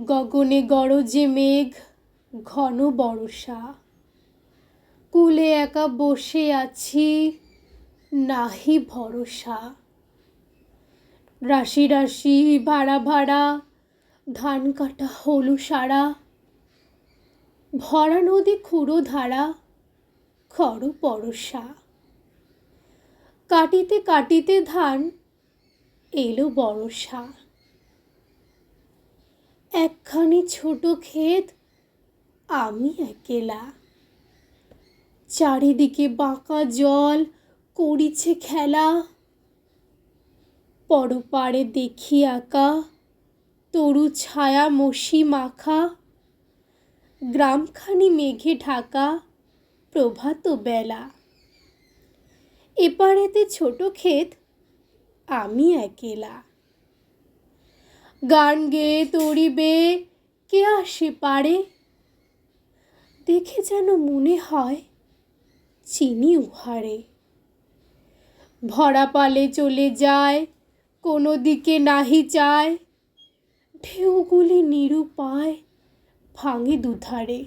গগনে গরজে মেঘ, ঘন বর্ষা। কূলে একা বসে আছি, নাহি ভরসা। রাশি রাশি ভাড়া ভাড়া, ধান কাটা হলু সারা। ভরা নদী ক্ষুরো ধারা, খর পরশা। কাটিতে কাটিতে ধান, এলো বরষা। একখানি ছোট ক্ষেত, আমি একেলা। চারিদিকে বাঁকা জল করিছে খেলা। পরপারে দেখি আঁকা, তরু ছায়া মসি মাখা। গ্রামখানি মেঘে ঢাকা, প্রভাত বেলা। এপারেতে ছোট ক্ষেত, আমি একেলা। গান গেয়ে তরি বেয়ে কে আসে পারে? দেখে যেন মনে হয় চিনি উহারে। ভরা পালে চলে যায়, কোনো দিকে নাহি চায়। ঢেউগুলি নিরুপায় ভাঙে দুধারে।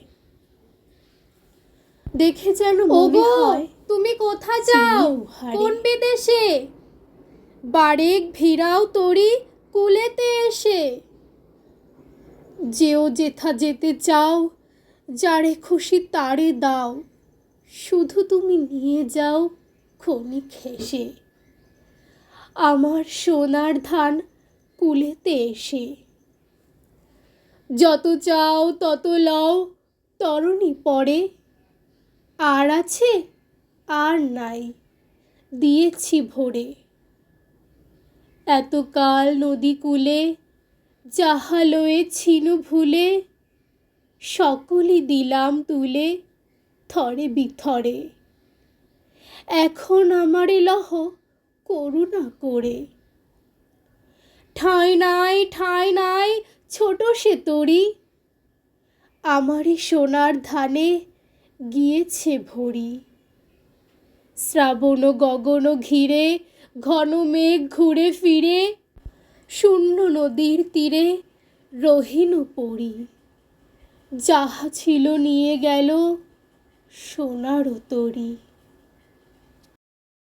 দেখে যেন মনে হয় তুমি কোথা যাও, কোন বিদেশে? বারেক ভিড়াও তরি কূলেতে এসে। যেও যেথা যেতে চাও, যারে খুশি তারে দাও। শুধু তুমি নিয়ে যাও ক্ষণিক হেসে, আমার সোনার ধান কূলেতে এসে। যত চাও তত লও, তরণী পরে। আর আছে আর নাই, দিয়েছি ভরে। এতকাল নদী কূলে যাহা লয়েছিনু ভুলে, সকলই দিলাম তুলে থরে বিথরে। এখন আমারে লহ করুণা করে। ঠাঁই নাই ঠাঁই নাই ছোট সে তরি, আমারে সোনার ধানে গিয়েছে ভরি। শ্রাবণ গগন ঘিরে ঘন মেঘ ঘুরে ফিরে, শূন্য নদীর তীরে রহিনু পড়ি। যাহা ছিল নিয়ে গেল সোনার তরী।